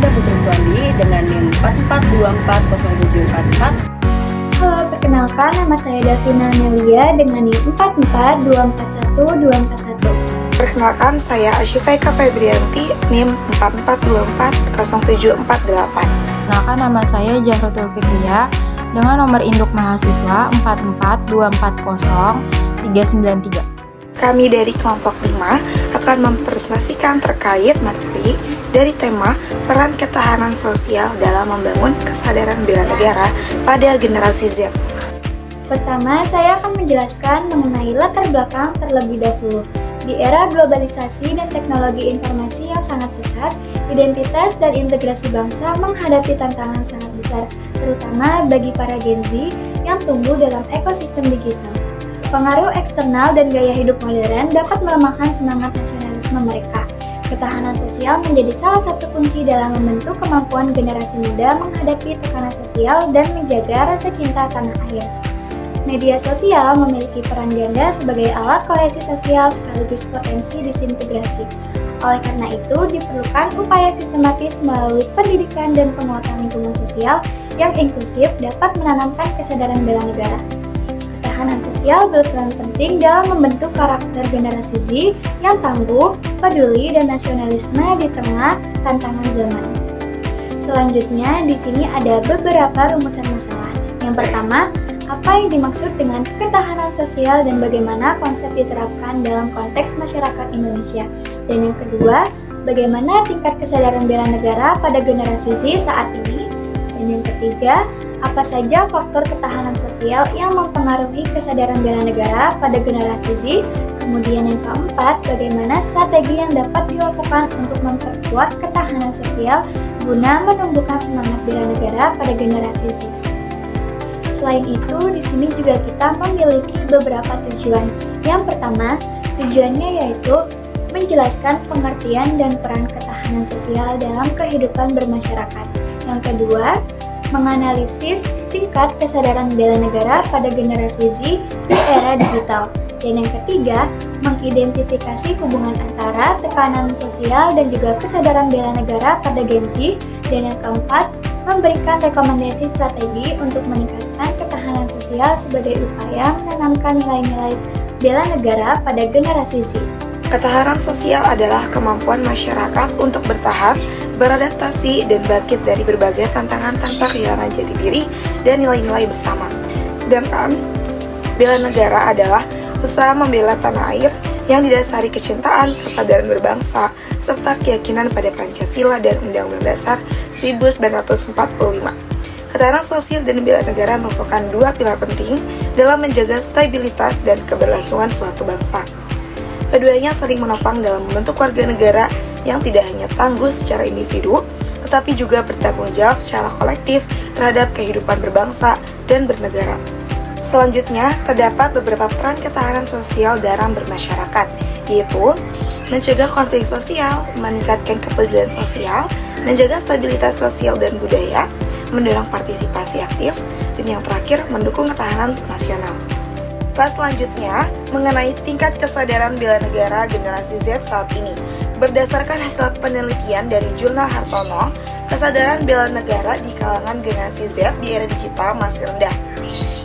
Dinda Putri Suwandi dengan NIM 44240744. Halo, perkenalkan nama saya Davina Melia dengan NIM 44241 Perkenalkan, saya Asyifa Eka Febrianti, NIM 44240748. Perkenalkan, nama saya Jahrotul Fikriya dengan nomor induk mahasiswa 442403993. Kami dari kelompok 5 akan mempresentasikan terkait materi dari tema peran ketahanan sosial dalam membangun kesadaran bela negara pada generasi Z. Pertama, saya akan menjelaskan mengenai latar belakang terlebih dahulu. Di era globalisasi dan teknologi informasi yang sangat pesat, identitas dan integrasi bangsa menghadapi tantangan sangat besar, terutama bagi para Gen Z yang tumbuh dalam ekosistem digital. Pengaruh eksternal dan gaya hidup modern dapat melemahkan semangat nasionalisme mereka. Ketahanan sosial menjadi salah satu kunci dalam membentuk kemampuan generasi muda menghadapi tekanan sosial dan menjaga rasa cinta tanah air. Media sosial memiliki peran ganda sebagai alat kohesi sosial sekaligus potensi disintegrasi. Oleh karena itu, diperlukan upaya sistematis melalui pendidikan dan penguatan lingkungan sosial yang inklusif dapat menanamkan kesadaran bela negara. Ketahanan sosial berperan penting dalam membentuk karakter generasi Z yang tangguh, peduli, dan nasionalisme di tengah tantangan zaman. Selanjutnya, di sini ada beberapa rumusan masalah. Yang pertama, apa yang dimaksud dengan ketahanan sosial dan bagaimana konsep diterapkan dalam konteks masyarakat Indonesia? Dan yang kedua, bagaimana tingkat kesadaran bela negara pada generasi Z saat ini? Dan yang ketiga, apa saja faktor ketahanan sosial yang mempengaruhi kesadaran bela negara pada generasi Z? Kemudian yang keempat, bagaimana strategi yang dapat dilakukan untuk memperkuat ketahanan sosial guna menumbuhkan semangat bela negara pada generasi Z? Selain itu, di sini juga kita memiliki beberapa tujuan. Yang pertama, tujuannya yaitu menjelaskan pengertian dan peran ketahanan sosial dalam kehidupan bermasyarakat. Yang kedua, menganalisis tingkat kesadaran bela negara pada generasi Z di era digital. Dan yang ketiga, mengidentifikasi hubungan antara tekanan sosial dan juga kesadaran bela negara pada Gen Z. Dan yang keempat, memberikan rekomendasi strategi untuk meningkatkan ketahanan sosial sebagai upaya menanamkan nilai-nilai bela negara pada generasi Z. Ketahanan sosial adalah kemampuan masyarakat untuk bertahan, beradaptasi, dan bangkit dari berbagai tantangan tanpa kehilangan jati diri dan nilai-nilai bersama. Sedangkan bela negara adalah usaha membela tanah air yang didasari kecintaan, kesadaran berbangsa, serta keyakinan pada Pancasila dan Undang-Undang Dasar 1945. Ketahanan sosial dan bela negara merupakan dua pilar penting dalam menjaga stabilitas dan keberlangsungan suatu bangsa. Keduanya saling menopang dalam membentuk warga negara yang tidak hanya tangguh secara individu, tetapi juga bertanggung jawab secara kolektif terhadap kehidupan berbangsa dan bernegara. Selanjutnya, terdapat beberapa peran ketahanan sosial dalam bermasyarakat, yaitu mencegah konflik sosial, meningkatkan kepedulian sosial, menjaga stabilitas sosial dan budaya, mendorong partisipasi aktif, dan yang terakhir, mendukung ketahanan nasional. Kelas selanjutnya, mengenai tingkat kesadaran bela negara generasi Z saat ini. Berdasarkan hasil penelitian dari Jurnal Hartono, kesadaran bela negara di kalangan generasi Z di era digital masih rendah,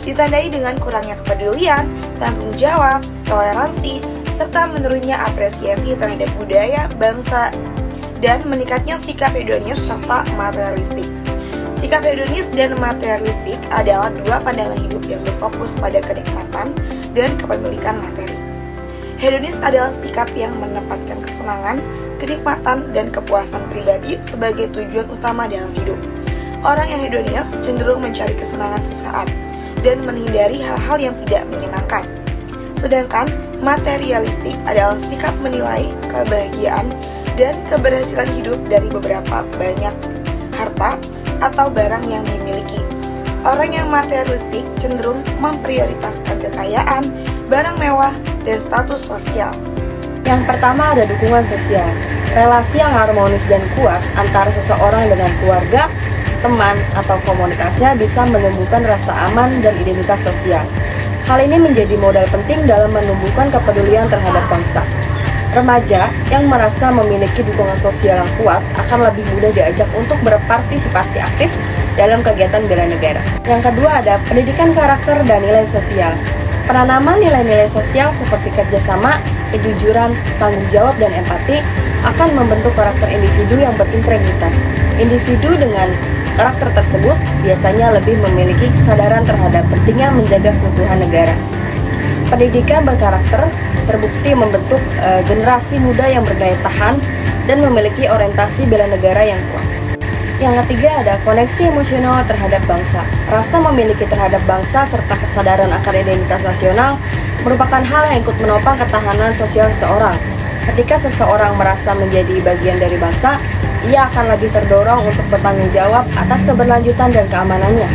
ditandai dengan kurangnya kepedulian, tanggung jawab, toleransi, serta menurunnya apresiasi terhadap budaya, bangsa, dan meningkatnya sikap hedonis serta materialistik. Sikap hedonis dan materialistik adalah dua pandangan hidup yang berfokus pada kenikmatan dan kepemilikan materi. Hedonis adalah sikap yang menempatkan kesenangan, kenikmatan, dan kepuasan pribadi sebagai tujuan utama dalam hidup. Orang yang hedonis cenderung mencari kesenangan sesaat dan menghindari hal-hal yang tidak menyenangkan. Sedangkan materialistik adalah sikap menilai kebahagiaan dan keberhasilan hidup dari beberapa banyak harta atau barang yang dimiliki. Orang yang materialistik cenderung memprioritaskan kekayaan, barang mewah, dan status sosial. Yang pertama ada dukungan sosial. Relasi yang harmonis dan kuat antara seseorang dengan keluarga, teman, atau komunitasnya bisa menumbuhkan rasa aman dan identitas sosial. Hal ini menjadi modal penting dalam menumbuhkan kepedulian terhadap bangsa. Remaja yang merasa memiliki dukungan sosial yang kuat akan lebih mudah diajak untuk berpartisipasi aktif dalam kegiatan bela negara. Yang kedua ada pendidikan karakter dan nilai sosial. Penanaman nilai-nilai sosial seperti kerjasama, kejujuran, tanggung jawab, dan empati akan membentuk karakter individu yang berintegritas. Individu dengan karakter tersebut biasanya lebih memiliki kesadaran terhadap pentingnya menjaga keutuhan negara. Pendidikan berkarakter terbukti membentuk generasi muda yang berdaya tahan dan memiliki orientasi bela negara yang kuat. Yang ketiga ada koneksi emosional terhadap bangsa. Rasa memiliki terhadap bangsa serta kesadaran akan identitas nasional merupakan hal yang ikut menopang ketahanan sosial seseorang. Ketika seseorang merasa menjadi bagian dari bangsa, ia akan lebih terdorong untuk bertanggung jawab atas keberlanjutan dan keamanannya.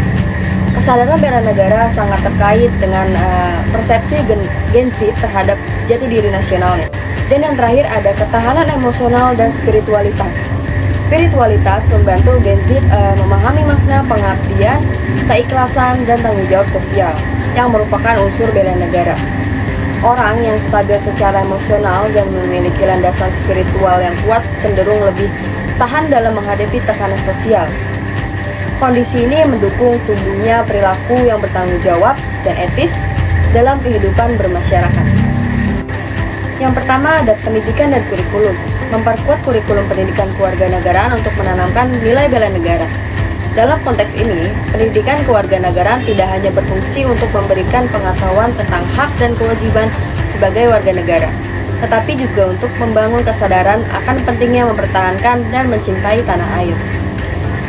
Kesadaran bela negara sangat terkait dengan persepsi Gen Z terhadap jati diri nasionalnya. Dan yang terakhir ada ketahanan emosional dan spiritualitas. Spiritualitas membantu Gen Z memahami makna pengabdian, keikhlasan, dan tanggung jawab sosial yang merupakan unsur bela negara. Orang yang stabil secara emosional dan memiliki landasan spiritual yang kuat cenderung lebih tahan dalam menghadapi tekanan sosial. Kondisi ini mendukung tumbuhnya perilaku yang bertanggung jawab dan etis dalam kehidupan bermasyarakat. Yang pertama ada pendidikan dan kurikulum. Memperkuat kurikulum pendidikan kewarganegaraan untuk menanamkan nilai bela negara. Dalam konteks ini, pendidikan kewarganegaraan tidak hanya berfungsi untuk memberikan pengetahuan tentang hak dan kewajiban sebagai warga negara, tetapi juga untuk membangun kesadaran akan pentingnya mempertahankan dan mencintai tanah air.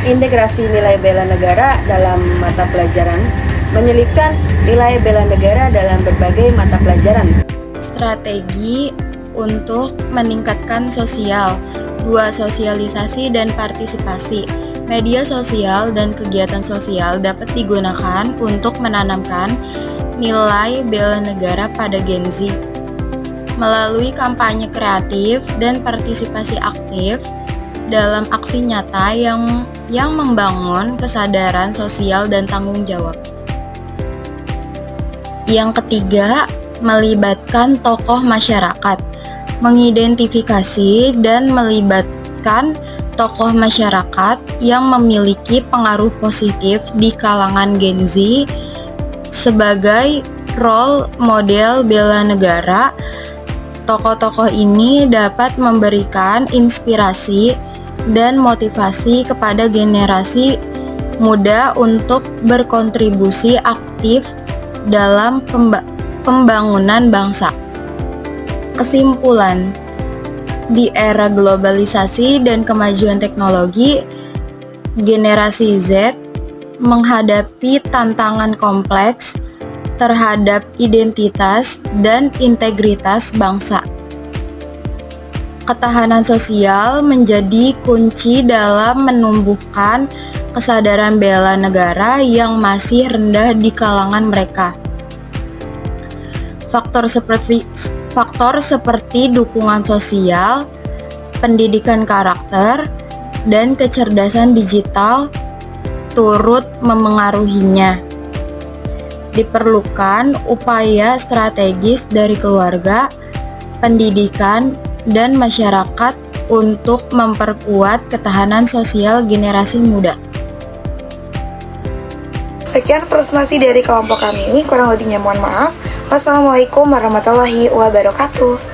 Integrasi nilai bela negara dalam mata pelajaran menyelipkan nilai bela negara dalam berbagai mata pelajaran. Strategi untuk meningkatkan sosial. 2. Sosialisasi dan partisipasi. Media sosial dan kegiatan sosial dapat digunakan untuk menanamkan nilai bela negara pada Gen Z. Melalui kampanye kreatif dan partisipasi aktif dalam aksi nyata yang membangun kesadaran sosial dan tanggung jawab. Yang ketiga, melibatkan tokoh masyarakat. Mengidentifikasi dan melibatkan tokoh masyarakat yang memiliki pengaruh positif di kalangan Gen Z sebagai role model bela negara. Tokoh-tokoh ini dapat memberikan inspirasi dan motivasi kepada generasi muda untuk berkontribusi aktif dalam pembangunan bangsa. Kesimpulan, di era globalisasi dan kemajuan teknologi, generasi Z menghadapi tantangan kompleks terhadap identitas dan integritas bangsa. Ketahanan sosial menjadi kunci dalam menumbuhkan kesadaran bela negara yang masih rendah di kalangan mereka. Faktor seperti dukungan sosial, pendidikan karakter, dan kecerdasan digital turut memengaruhinya. Diperlukan upaya strategis dari keluarga, pendidikan, dan masyarakat untuk memperkuat ketahanan sosial generasi muda. Sekian presentasi dari kelompok kami, kurang lebihnya mohon maaf. Wassalamualaikum warahmatullahi wabarakatuh.